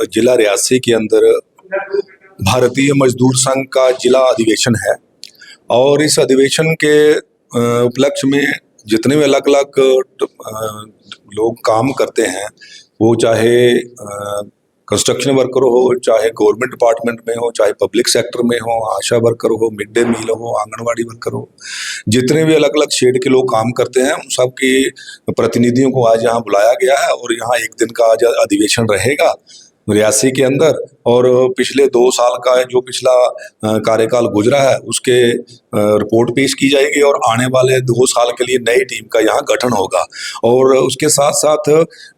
जिला रियासी के अंदर भारतीय मजदूर संघ का जिला अधिवेशन है और इस अधिवेशन के उपलक्ष्य में जितने भी अलग अलग लोग काम करते हैं, वो चाहे कंस्ट्रक्शन वर्कर हो, चाहे गवर्नमेंट डिपार्टमेंट में हो, चाहे पब्लिक सेक्टर में हो, आशा वर्कर हो, मिड डे मील हो, आंगनवाड़ी वर्कर हो, जितने भी अलग अलग शेड के लोग काम करते हैं उन सब के प्रतिनिधियों को आज यहाँ बुलाया गया है और यहाँ एक दिन का आज अधिवेशन रहेगा रियासी के अंदर। और पिछले 2 साल का जो पिछला कार्यकाल गुजरा है उसके रिपोर्ट पेश की जाएगी और आने वाले 2 साल के लिए नई टीम का यहाँ गठन होगा। और उसके साथ साथ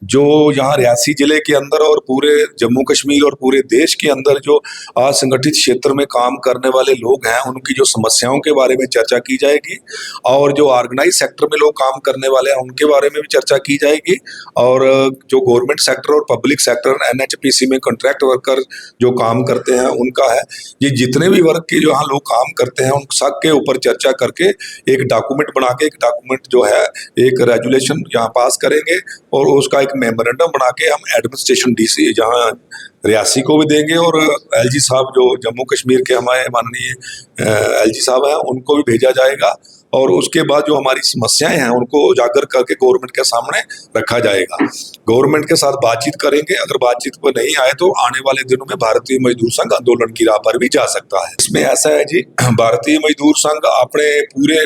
जो यहाँ रियासी जिले के अंदर और पूरे जम्मू कश्मीर और पूरे देश के अंदर जो असंगठित क्षेत्र में काम करने वाले लोग हैं उनकी जो समस्याओं के बारे में चर्चा की जाएगी और जो ऑर्गेनाइज सेक्टर में लोग काम करने वाले हैं उनके बारे में भी चर्चा की जाएगी। और जो गवर्नमेंट सेक्टर और पब्लिक सेक्टर एनएचपीसी में कॉन्ट्रैक्ट वर्कर जो काम करते हैं उनका है, ये जितने भी वर्ग के जो यहाँ लोग काम करते हैं उन सब के ऊपर चर्चा करके एक डॉक्यूमेंट बना के, एक डॉक्यूमेंट जो है एक रेजुलेशन यहाँ पास करेंगे और उसका एक मेमोरेंडम बना के हम एडमिनिस्ट्रेशन डीसी जहाँ रियासी को भी देंगे और एलजी साहब जो जम्मू कश्मीर के हमारे माननीय एलजी साहब हैं उनको भी भेजा जाएगा। और उसके बाद जो हमारी समस्याएं हैं उनको उजागर करके गवर्नमेंट के सामने रखा जाएगा। गवर्नमेंट के साथ बातचीत करेंगे, अगर बातचीत पर नहीं आए तो आने वाले दिनों में भारतीय मजदूर संघ आंदोलन की राह पर भी जा सकता है। इसमें ऐसा है जी, भारतीय मजदूर संघ अपने पूरे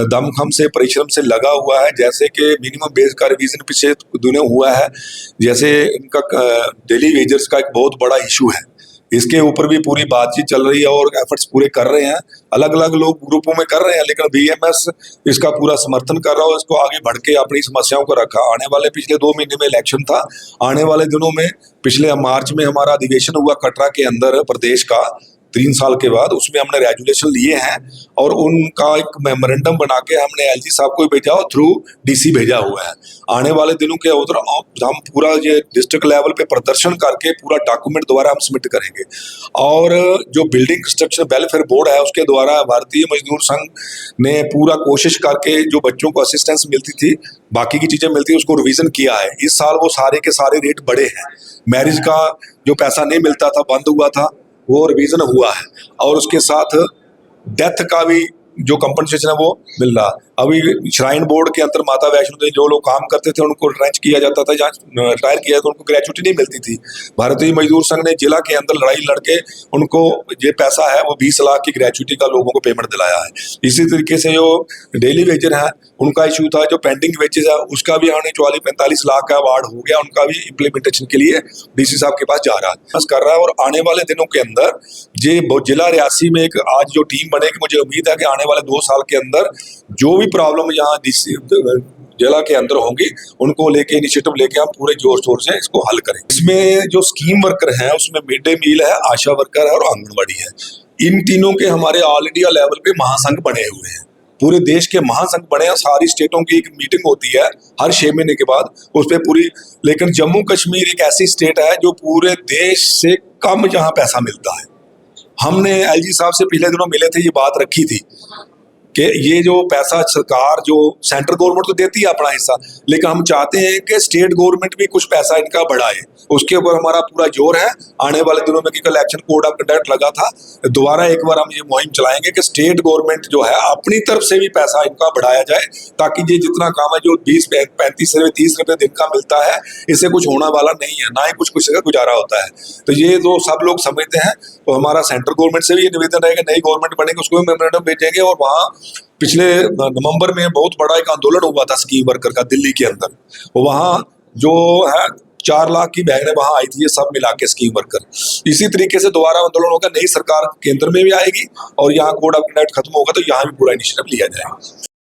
दमखम से परिश्रम से लगा हुआ है। जैसे कि मिनिमम वेज का रिवीजन पिछले दिनों हुआ है, जैसे इनका डेली वेजर्स का एक बहुत बड़ा इशू है, इसके ऊपर भी पूरी बातचीत चल रही है और एफर्ट्स पूरे कर रहे हैं। अलग अलग लोग ग्रुपों में कर रहे हैं लेकिन बीएमएस इसका पूरा समर्थन कर रहा है, इसको आगे बढ़ के अपनी समस्याओं को रखा। आने वाले पिछले 2 महीने में इलेक्शन था, आने वाले दिनों में पिछले मार्च में हमारा अधिवेशन हुआ कटरा के अंदर प्रदेश का 3 साल के बाद, उसमें हमने रेजुलेशन लिए हैं और उनका एक मेमोरेंडम बना के हमने एलजी साहब को भेजा और थ्रू डीसी भेजा हुआ है। आने वाले दिनों के उधर हम पूरा ये डिस्ट्रिक्ट लेवल पे प्रदर्शन करके पूरा डॉक्यूमेंट दोबारा हम सबमिट करेंगे। और जो बिल्डिंग कंस्ट्रक्शन वेलफेयर बोर्ड है उसके द्वारा भारतीय मजदूर संघ ने पूरा कोशिश करके जो बच्चों को असिस्टेंस मिलती थी, बाकी की चीजें मिलती थी, उसको रिवीजन किया है। इस साल वो सारे के सारे रेट बढ़े हैं। मैरिज का जो पैसा नहीं मिलता था, बंद हुआ था, वो रिवीजन हुआ है और उसके साथ डेथ का भी जो कंपनसेशन है वो मिल रहा। अभी श्राइन बोर्ड के अंदर माता वैष्णो देवी जो लोग काम करते थे उनको रिटायर किया जाता था, जहाँ रिटायर किया तो उनको ग्रेचुटी नहीं मिलती थी। भारतीय मजदूर संघ ने जिला के अंदर लड़ाई लड़के उनको ये पैसा है वो 20 लाख की ग्रेचुटी का लोगों को पेमेंट दिलाया है। इसी तरीके से जो डेली वेजर है उनका इशू था, जो पेंडिंग वेजेस है उसका भी आने 44-45 लाख का अवार्ड हो गया, उनका भी इम्प्लीमेंटेशन के लिए डीसी साहब के पास जा रहा है, बस कर रहा है। और आने वाले दिनों के अंदर ये जिला रियासी में एक आज जो टीम बनेगी, मुझे उम्मीद है कि आने वाले 2 साल के अंदर जो भी प्रॉब्लम यहाँ जिला के अंदर होंगी उनको लेके इनिशिएटिव लेके हम पूरे जोर शोर से इसको हल करें। इसमें जो स्कीम वर्कर हैं उसमें मिड डे मील है, आशा वर्कर है और आंगनबाड़ी है। इन तीनों के हमारे ऑल इंडिया लेवल पे महासंघ बने हुए हैं, पूरे देश के महासंघ बने हैं। सारी स्टेटों की एक मीटिंग होती है हर 6 महीने के बाद, उस पर पूरी। लेकिन जम्मू कश्मीर एक ऐसी स्टेट है जो पूरे देश से कम जहाँ पैसा मिलता है। हमने एलजी साहब से पिछले दिनों मिले थे, ये बात रखी थी कि ये जो पैसा सरकार जो सेंट्रल गवर्नमेंट तो देती है अपना हिस्सा, लेकिन हम चाहते हैं कि स्टेट गवर्नमेंट भी कुछ पैसा इनका बढ़ाए। उसके ऊपर हमारा पूरा जोर है। आने वाले दिनों में कल इलेक्शन कोड ऑफ कंडक्ट लगा था, दोबारा एक बार हम ये मुहिम चलाएंगे कि स्टेट गवर्नमेंट जो है अपनी तरफ से भी पैसा इनका बढ़ाया जाए, ताकि ये जितना काम है जो 20-35 रुपये 30 रुपये दिन का मिलता है, इससे कुछ होने वाला नहीं है, ना ही कुछ का गुजारा होता है। तो ये जो सब लोग समझते हैं, तो हमारा सेंट्रल गवर्नमेंट से भी ये निवेदन रहेगा, नई गवर्नमेंट बनेगी उसको भी मेमोरेंडम भेजेंगे। और वहाँ पिछले नवंबर में बहुत बड़ा एक आंदोलन हुआ था स्कीम वर्कर का दिल्ली के अंदर, वहाँ जो है 4 लाख की बहनें वहां आई थी, ये सब मिला के स्कीम वर्कर। इसी तरीके से दोबारा आंदोलन होगा, नई सरकार केंद्र में भी आएगी और यहाँ कोड ऑफ कंडक्ट खत्म होगा तो यहाँ भी पूरा इनिशिएटिव लिया जाएगा।